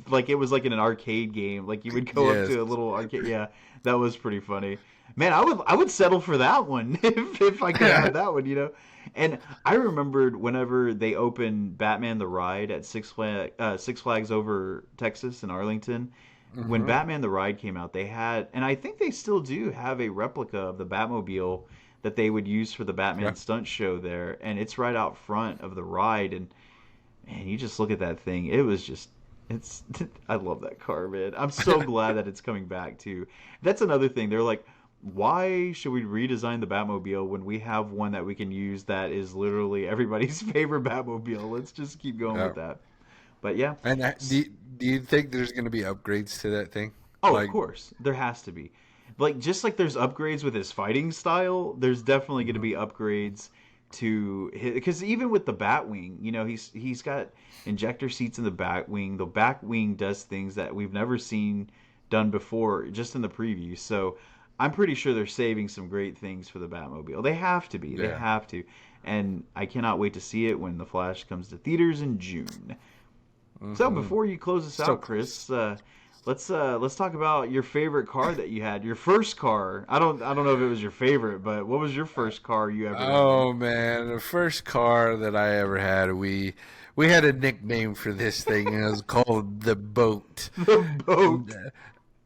Like it was like in an arcade game. Like you would go up to a little arcade. Yeah, that was pretty funny. Man, I would settle for that one if I could have that one, And I remembered whenever they opened Batman the Ride at Six Flags over Texas in Arlington. When Batman the Ride came out, they had, and I think they still do have, a replica of the Batmobile that they would use for the Batman stunt show there, and it's right out front of the ride. And man, you just look at that thing. I love that car, man. I'm so glad that it's coming back too. That's another thing. They're like, why should we redesign the Batmobile when we have one that we can use that is literally everybody's favorite Batmobile? Let's just keep going with that. But yeah. And do you think there's going to be upgrades to that thing? Oh, of course. There has to be. Like, just like there's upgrades with his fighting style, there's definitely going to be upgrades to his, because even with the Batwing, he's got injector seats in the Batwing. The Batwing does things that we've never seen done before, just in the preview. So I'm pretty sure they're saving some great things for the Batmobile. They have to be. Yeah. They have to. And I cannot wait to see it when The Flash comes to theaters in June. So before you close us out, Chris, let's talk about your favorite car that you had. Your first car. I don't know if it was your favorite, but what was your first car you ever had? Oh man, the first car that I ever had, we had a nickname for this thing, and it was called the Boat. The Boat.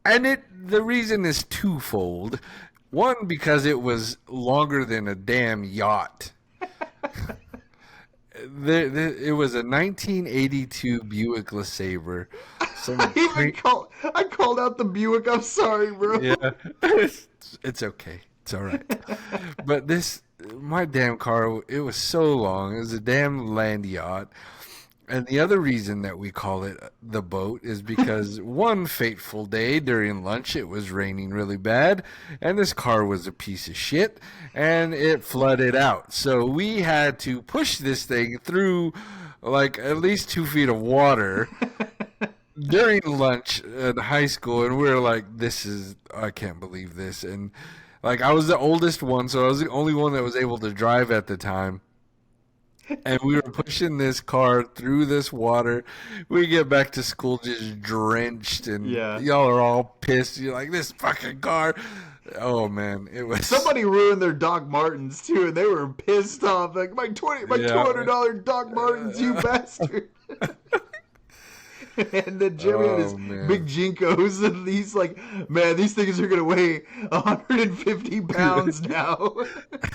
And the reason is twofold. One, because it was longer than a damn yacht. It was a 1982 Buick LeSabre. I called out the Buick. I'm sorry, bro. Yeah, it's okay. It's all right. But my damn car, it was so long. It was a damn land yacht. And the other reason that we call it the boat is because one fateful day during lunch, it was raining really bad, and this car was a piece of shit, and it flooded out. So we had to push this thing through like at least 2 feet of water during lunch at high school, and we were like, I can't believe this. And like, I was the oldest one, so I was the only one that was able to drive at the time. And we were pushing this car through this water. We get back to school just drenched, and y'all are all pissed. You're like, this fucking car. Oh man, it was. Somebody ruined their Doc Martens too, and they were pissed off. Like my $200 Doc Martens, you bastard. And then Jimmy had his big Jinkos, and he's like, man, these things are going to weigh 150 pounds now.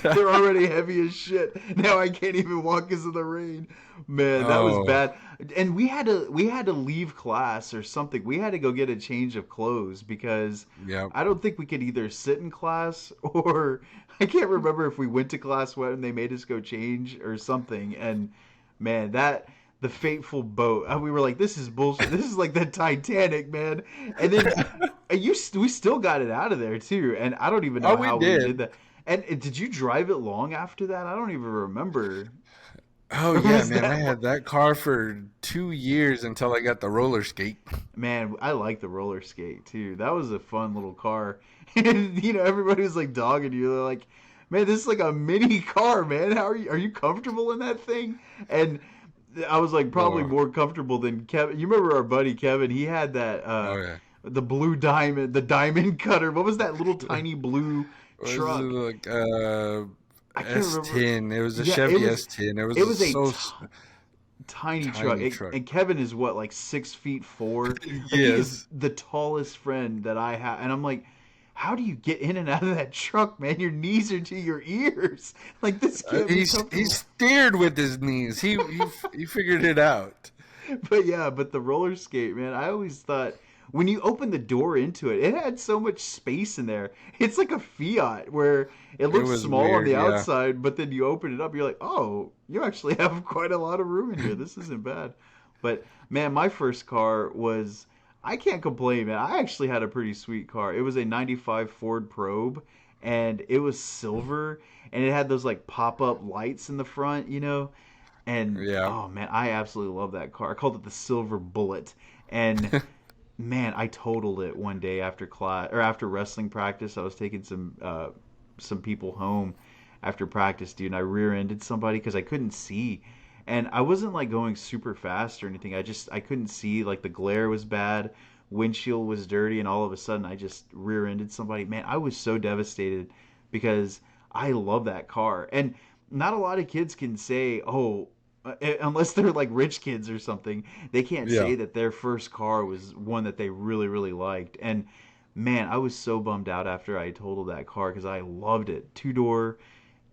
They're already heavy as shit. Now I can't even walk because of the rain. Man, that was bad. And we had to leave class or something. We had to go get a change of clothes because I don't think we could either sit in class or I can't remember if we went to class when they made us go change or something. And man, the fateful boat. We were like, this is bullshit. This is like the Titanic, man. And then we still got it out of there too. And I don't even know how we did that. And did you drive it long after that? I don't even remember. Oh yeah, man. I had that car for 2 years until I got the roller skate. Man, I like the roller skate too. That was a fun little car. And everybody was like dogging you. They're like, man, this is like a mini car, man. Are you comfortable in that thing? And I was like probably more comfortable than Kevin. You remember our buddy Kevin? He had that the blue diamond, the diamond cutter. What was that little tiny blue truck? Like S10. It was a Chevy S10. It was a tiny truck. And Kevin is what, like 6'4"? Like, yes. He is the tallest friend that I have, and I'm like, how do you get in and out of that truck, man? Your knees are to your ears. Like this kid. He steered with his knees. He figured it out. But the roller skate, man, I always thought when you open the door into it, it had so much space in there. It's like a Fiat where it looks small weird, on the outside, but then you open it up, you're like, oh, you actually have quite a lot of room in here. This isn't bad. But man, my first car was. I can't complain, man. I actually had a pretty sweet car. It was a 95 Ford Probe, and it was silver, and it had those, like, pop-up lights in the front, And, oh, man, I absolutely love that car. I called it the Silver Bullet, and, man, I totaled it one day after class, or after wrestling practice. I was taking some people home after practice, dude, and I rear-ended somebody because I couldn't see. And I wasn't like going super fast or anything. I couldn't see, like the glare was bad, windshield was dirty, and all of a sudden I just rear-ended somebody. Man, I was so devastated because I love that car. And not a lot of kids can say, unless they're like rich kids or something, they can't say that their first car was one that they really, really liked. And man, I was so bummed out after I totaled that car because I loved it. 2-door,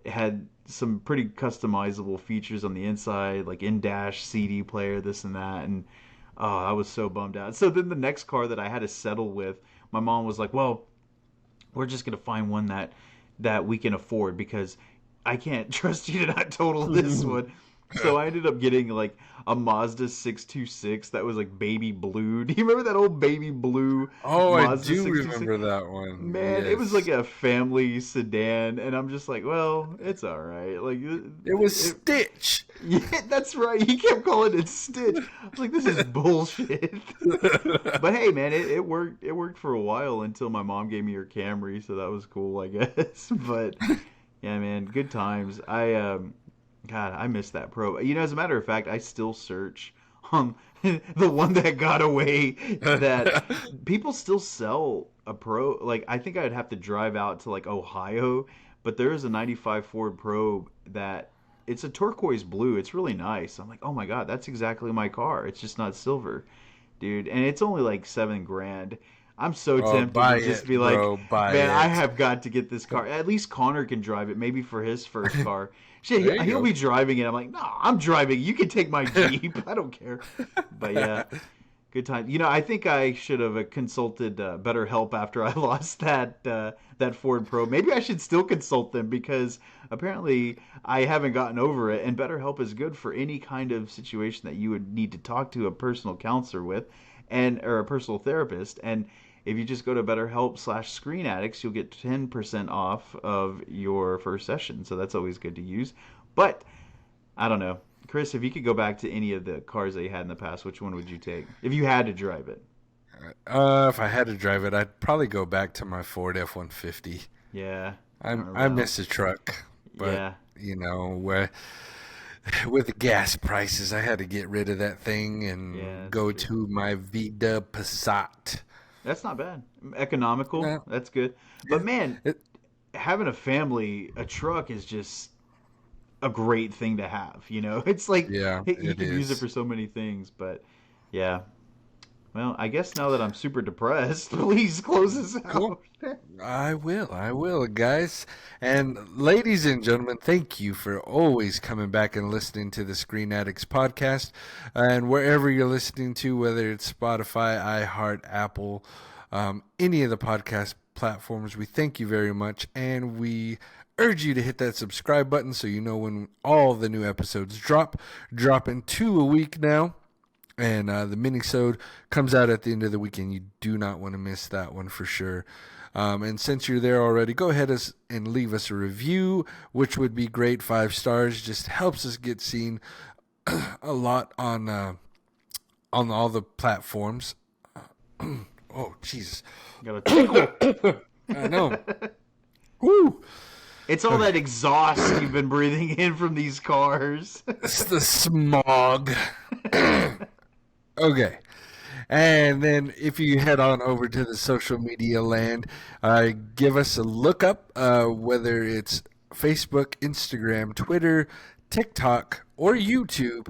it had some pretty customizable features on the inside, like in-dash CD player, this and that, and I was so bummed out. So then the next car that I had to settle with, my mom was like, well, we're just going to find one that we can afford because I can't trust you to not total this one. So I ended up getting like a Mazda 626 that was like baby blue. Do you remember that old baby blue? Oh, Mazda I do 626? remember that one. Man, yes. It was like a family sedan, and I'm just like, well, it's all right. Like it was Stitch. Yeah, that's right. He kept calling it Stitch. I was like, this is bullshit. But hey, man, it worked. It worked for a while until my mom gave me her Camry, so that was cool, I guess. But yeah, man, good times. God, I miss that Pro. As a matter of fact, I still search the one that got away. That people still sell a Pro. Like, I think I'd have to drive out to like Ohio, but there is a 95 Ford Probe that it's a turquoise blue. It's really nice. I'm like, oh my God, that's exactly my car. It's just not silver, dude. And it's only like $7,000. I'm so tempted to just be like, man, I have got to get this car. At least Connor can drive it, maybe for his first car. Shit, he'll be driving it. I'm like, no, I'm driving. You can take my Jeep. I don't care. But yeah, Good time. I think I should have consulted BetterHelp after I lost that Ford Pro. Maybe I should still consult them because apparently I haven't gotten over it. And BetterHelp is good for any kind of situation that you would need to talk to a personal counselor with, or a personal therapist. And if you just go to BetterHelp/Screen Addicts, you'll get 10% off of your first session. So that's always good to use. But I don't know. Chris, if you could go back to any of the cars that you had in the past, which one would you take if you had to drive it? If I had to drive it, I'd probably go back to my Ford F-150. Yeah. I miss the truck. But, with the gas prices, I had to get rid of that thing and go to my Vida Passat. That's not bad. Economical. Yeah. That's good. But, man, having a family, a truck is just a great thing to have, It's like you can use it for so many things, but yeah. Well, I guess now that I'm super depressed, please close this out. Cool. I will, guys. And ladies and gentlemen, thank you for always coming back and listening to the Screen Addicts podcast. And wherever you're listening to, whether it's Spotify, iHeart, Apple, any of the podcast platforms, we thank you very much. And we urge you to hit that subscribe button so you know when all the new episodes dropping 2 a week now, and the minisode comes out at the end of the weekend. You do not want to miss that one for sure. And since you're there already, go ahead and leave us a review, which would be great. 5 stars just helps us get seen a lot on all the platforms. Oh Jesus! Got a tickle. I know. Woo! It's all that exhaust you've been breathing in from these cars. It's the smog. Okay. And then if you head on over to the social media land, give us a look up, whether it's Facebook, Instagram, Twitter, TikTok, or YouTube.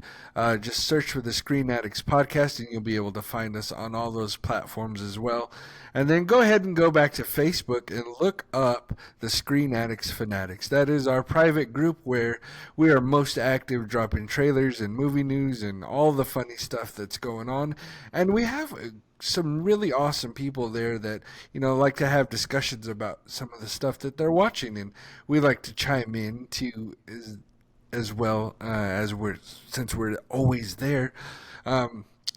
Just search for the Screen Addicts podcast and you'll be able to find us on all those platforms as well. And then go ahead and go back to Facebook and look up the Screen Addicts Fanatics. That is our private group where we are most active, dropping trailers and movie news and all the funny stuff that's going on. And we have some really awesome people there that, like to have discussions about some of the stuff that they're watching. And we like to chime in too as well, since we're always there.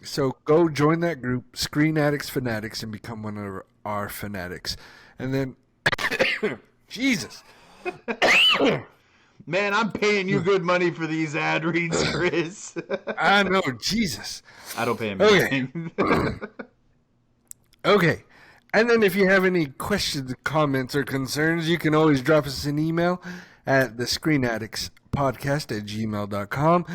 So go join that group, Screen Addicts Fanatics, and become one of our fanatics. And then, Jesus. Man, I'm paying you good money for these ad reads, Chris. I know, Jesus. I don't pay him anything. Okay. And then if you have any questions, comments, or concerns, you can always drop us an email at the screenaddictspodcast@gmail.com.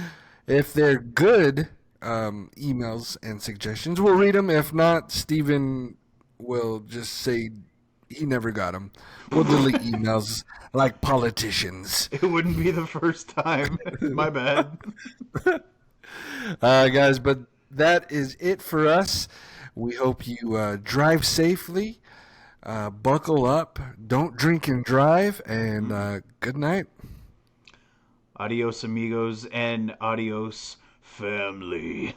If they're good emails and suggestions, we'll read them. If not, Steven will just say he never got them. We'll delete emails like politicians. It wouldn't be the first time. My bad. Guys, but that is it for us. We hope you drive safely, buckle up, don't drink and drive, and good night. Adios, amigos, and adios, family.